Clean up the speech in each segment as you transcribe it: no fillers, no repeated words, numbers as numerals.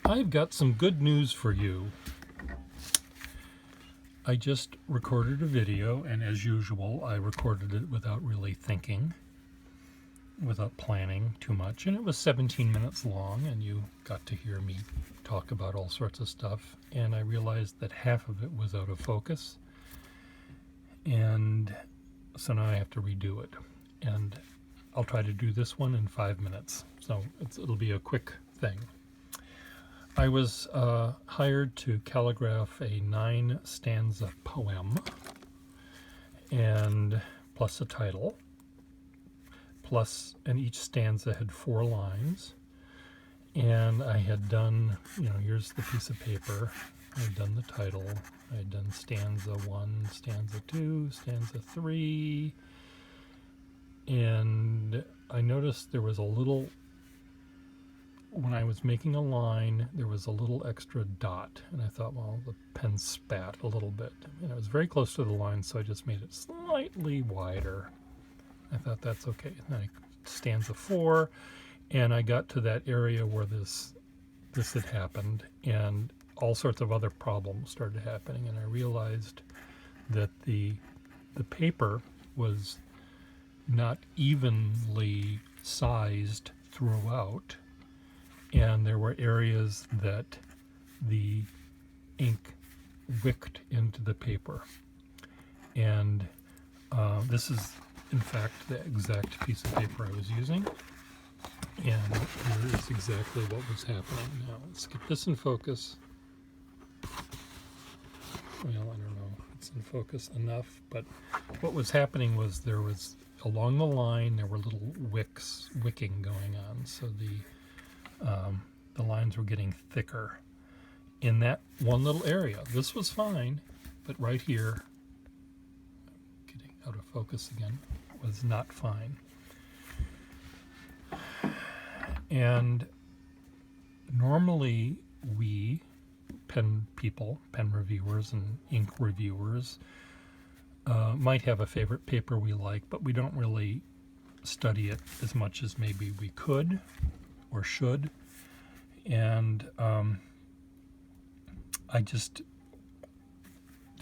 I've got some good news for you. I just recorded a video, and as usual, I recorded it without really thinking, without planning too much, and it was 17 minutes long, and you got to hear me talk about all sorts of stuff, and I realized that half of it was out of focus, and so now I have to redo it, and I'll try to do this one in 5 minutes, so it'll be a quick thing. I was hired to calligraph a 9-stanza poem, and plus a title, and each stanza had 4 lines, and I had done, here's the piece of paper, I had done the title, I had done stanza 1, stanza 2, stanza 3, and I noticed there was a little, when I was making a line, there was a little extra dot, and I thought, well, the pen spat a little bit. And it was very close to the line, so I just made it slightly wider. I thought that's okay. And then I stanza 4, and I got to that area where this had happened, and all sorts of other problems started happening, and I realized that the paper was not evenly sized throughout, and there were areas that the ink wicked into the paper. And this is, in fact, the exact piece of paper I was using. And here is exactly what was happening. Now, let's get this in focus. Well, I don't know if it's in focus enough, but what was happening was there was, along the line, there were little wicking going on. So the lines were getting thicker in that one little area. This was fine, but right here, getting out of focus again, was not fine. And normally we, pen people, pen reviewers and ink reviewers, might have a favorite paper we like, but we don't really study it as much as maybe we could or should. And I just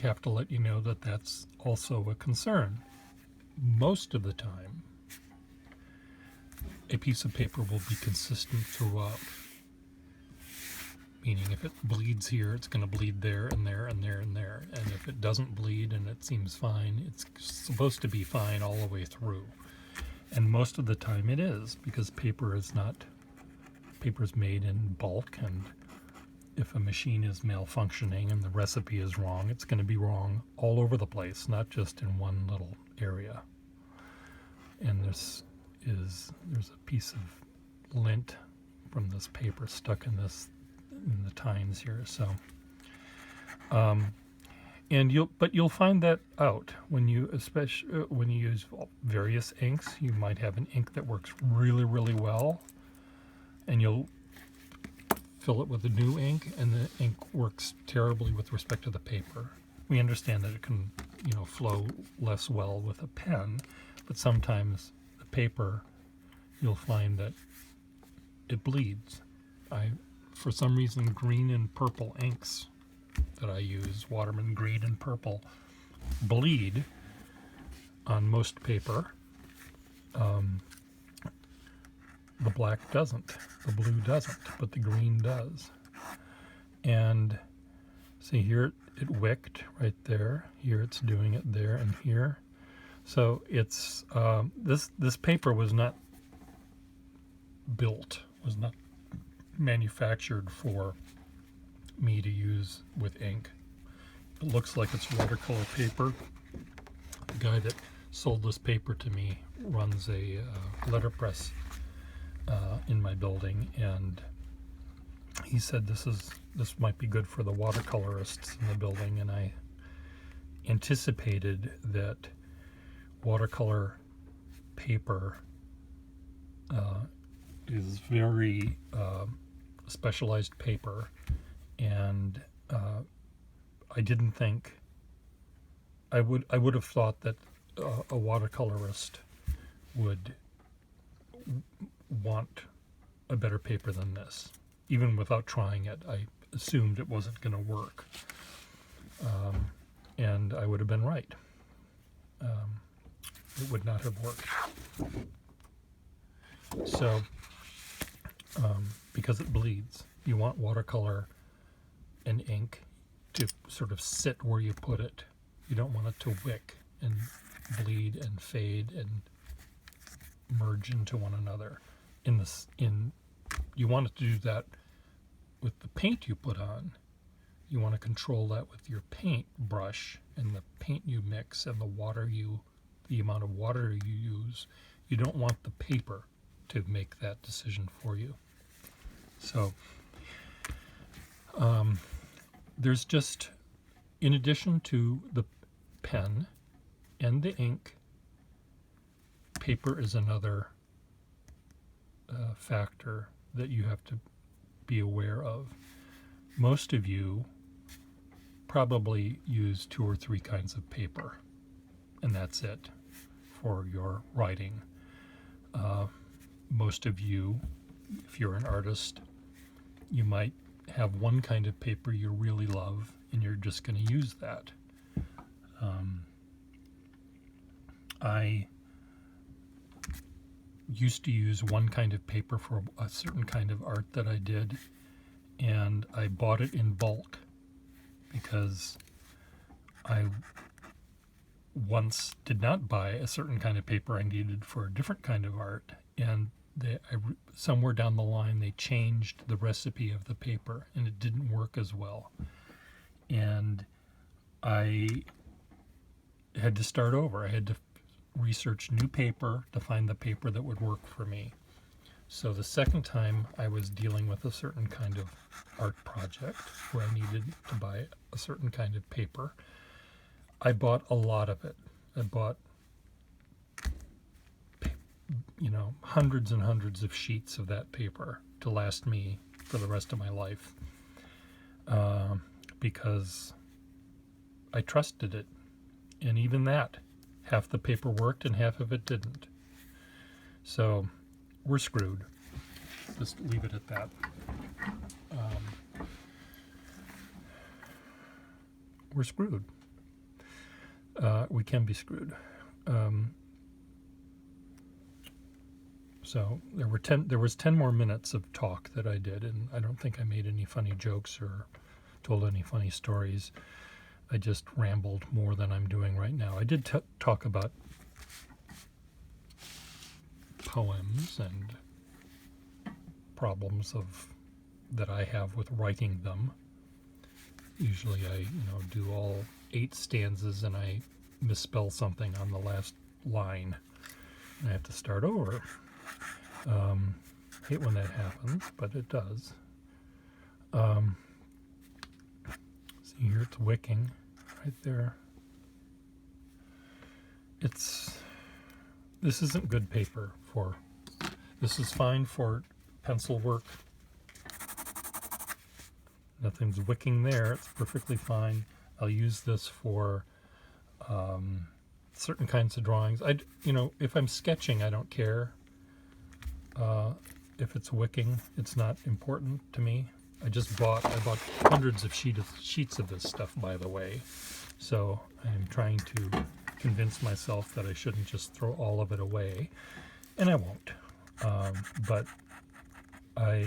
have to let you know that that's also a concern. Most of the time, a piece of paper will be consistent throughout. Meaning if it bleeds here, it's going to bleed there and there and there and there. And if it doesn't bleed and it seems fine, it's supposed to be fine all the way through. And most of the time it is, because paper's made in bulk, and if a machine is malfunctioning and the recipe is wrong, it's going to be wrong all over the place, not just in one little area. And there's a piece of lint from this paper stuck in the tines here. So but you'll find that out when you, especially when you use various inks. You might have an ink that works really, really well, and you'll fill it with a new ink, and the ink works terribly with respect to the paper. We understand that it can, flow less well with a pen, but sometimes the paper, you'll find that it bleeds. For some reason, green and purple inks that I use, Waterman green and purple, bleed on most paper. The black doesn't, the blue doesn't, but the green does. And see here, it wicked right there. Here it's doing it there and here. So it's this paper was not manufactured for me to use with ink. It looks like it's watercolor paper. The guy that sold this paper to me runs a letterpress in my building, and he said this might be good for the watercolorists in the building, and I anticipated that watercolor paper is very specialized paper, and I didn't think I would have thought that a watercolorist would want a better paper than this, even without trying it, I assumed it wasn't going to work. And I would have been right. It would not have worked. So, because it bleeds, you want watercolor and ink to sort of sit where you put it. You don't want it to wick and bleed and fade and merge into one another. You want it to do that with the paint you put on. You want to control that with your paint brush and the paint you mix and the amount of water you use. You don't want the paper to make that decision for you. So there's just, in addition to the pen and the ink, paper is another factor that you have to be aware of. Most of you probably use 2 or 3 kinds of paper, and that's it for your writing. Most of you, if you're an artist, you might have one kind of paper you really love, and you're just going to use that. I used to use one kind of paper for a certain kind of art that I did, and I bought it in bulk because I once did not buy a certain kind of paper I needed for a different kind of art, and somewhere down the line they changed the recipe of the paper and it didn't work as well, and I had to start over. I had to research new paper to find the paper that would work for me. So the second time I was dealing with a certain kind of art project where I needed to buy a certain kind of paper, I bought a lot of it. I bought hundreds and hundreds of sheets of that paper to last me for the rest of my life, because I trusted it. And even that, half the paper worked and half of it didn't. So we're screwed. Just leave it at that. We're screwed. We can be screwed. So there was 10 more minutes of talk that I did, and I don't think I made any funny jokes or told any funny stories. I just rambled more than I'm doing right now. I did talk about poems and problems that I have with writing them. Usually I do all 8 stanzas and I misspell something on the last line. And I have to start over. Hate when that happens, but it does. See here, it's wicking right there. This isn't good paper for, this is fine for pencil work. Nothing's wicking there, it's perfectly fine. I'll use this for certain kinds of drawings. If I'm sketching, I don't care. If it's wicking, it's not important to me. I bought hundreds of sheets of this stuff, by the way. So I'm trying to convince myself that I shouldn't just throw all of it away, and I won't. But I'll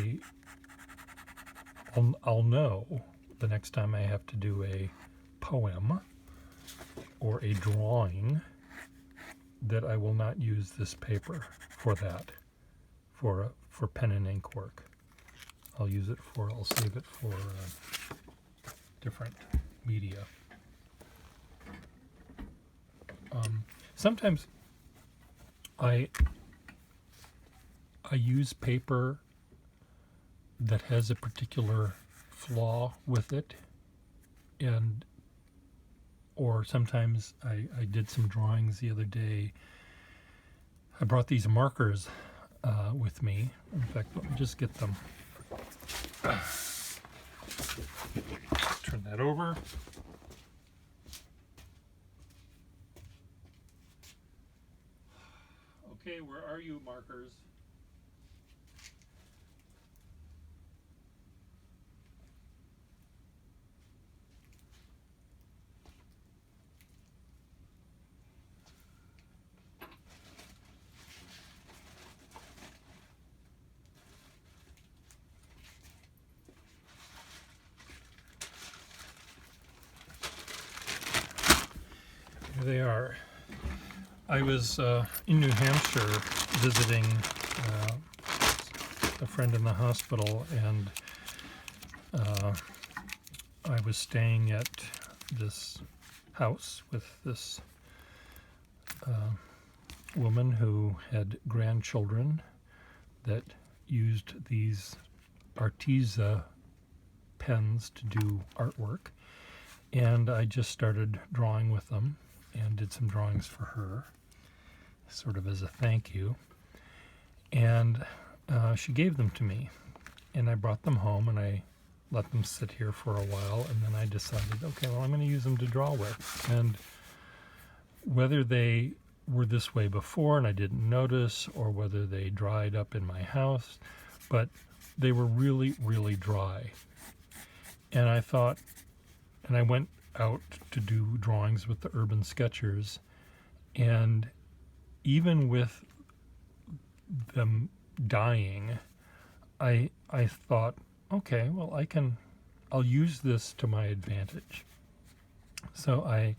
know the next time I have to do a poem or a drawing that I will not use this paper for that, for pen and ink work. I'll save it for different media. Sometimes I use paper that has a particular flaw with it, or sometimes I did some drawings the other day. I brought these markers with me. In fact, let me just get them. Turn that over. Okay, where are you, markers? they are. I was in New Hampshire visiting a friend in the hospital, and I was staying at this house with this woman who had grandchildren that used these Arteza pens to do artwork, and I just started drawing with them and did some drawings for her, sort of as a thank you. And she gave them to me, and I brought them home and I let them sit here for a while, and then I decided, okay, well, I'm going to use them to draw with. And whether they were this way before and I didn't notice, or whether they dried up in my house, but they were really, really dry. And I thought, and I went out to do drawings with the Urban Sketchers, and even with them dying, I thought, okay, well, I'll use this to my advantage. So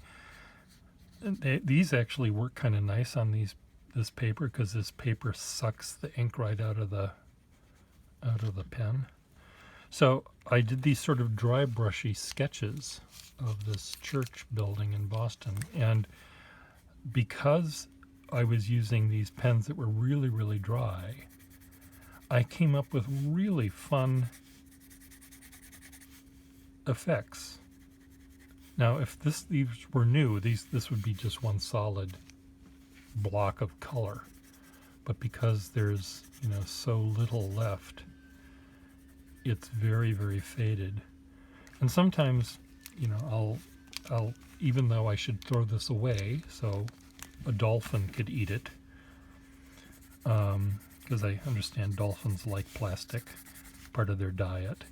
these actually work kind of nice on this paper, because this paper sucks the ink right out of the pen. So I did these sort of dry brushy sketches of this church building in Boston, and because I was using these pens that were really, really dry, I came up with really fun effects. Now, if these were new, this would be just one solid block of color. But because there's, so little left, it's very, very faded. And sometimes, I'll even though I should throw this away so a dolphin could eat it, because I understand dolphins like plastic, part of their diet.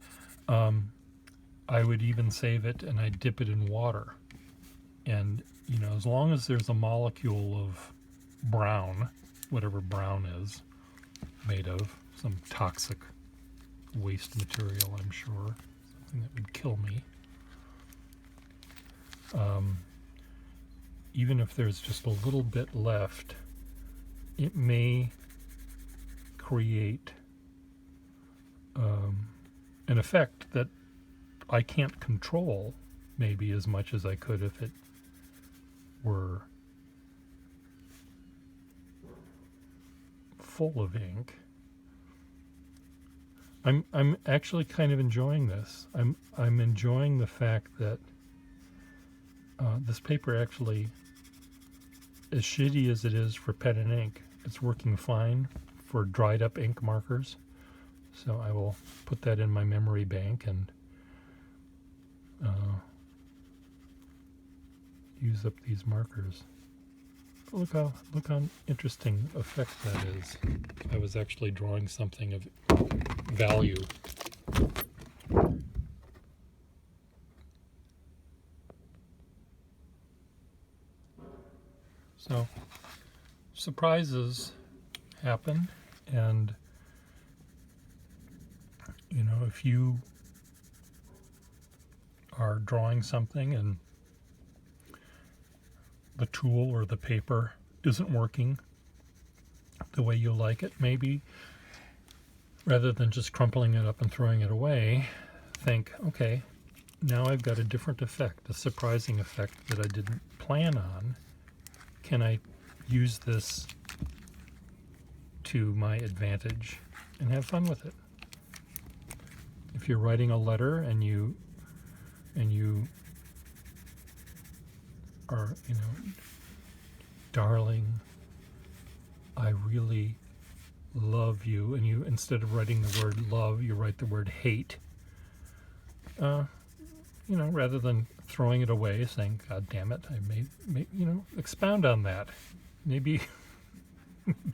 I would even save it and I'd dip it in water. And, as long as there's a molecule of brown, whatever brown is made of, some toxic waste material, I'm sure, something that would kill me. Even if there's just a little bit left, it may create an effect that I can't control maybe as much as I could if it were full of ink. I'm actually kind of enjoying this. I'm enjoying the fact that this paper actually, as shitty as it is for pen and ink, it's working fine for dried up ink markers. So I will put that in my memory bank and use up these markers. Look how interesting effect that is. I was actually drawing something of value. So surprises happen, and if you are drawing something and the tool or the paper isn't working the way you like it, maybe rather than just crumpling it up and throwing it away, think, okay, now I've got a different effect, a surprising effect that I didn't plan on. Can I use this to my advantage and have fun with it? If you're writing a letter and you are, darling, I really love you, and you, instead of writing the word love, you write the word hate, rather than throwing it away, saying, God damn it, I may expound on that. Maybe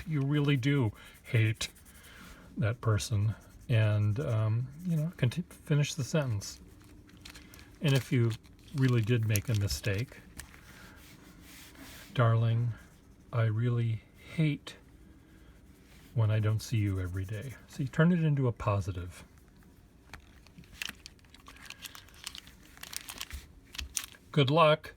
you really do hate that person, and, finish the sentence. And if you really did make a mistake, darling, I really hate when I don't see you every day. See, turn it into a positive. Good luck.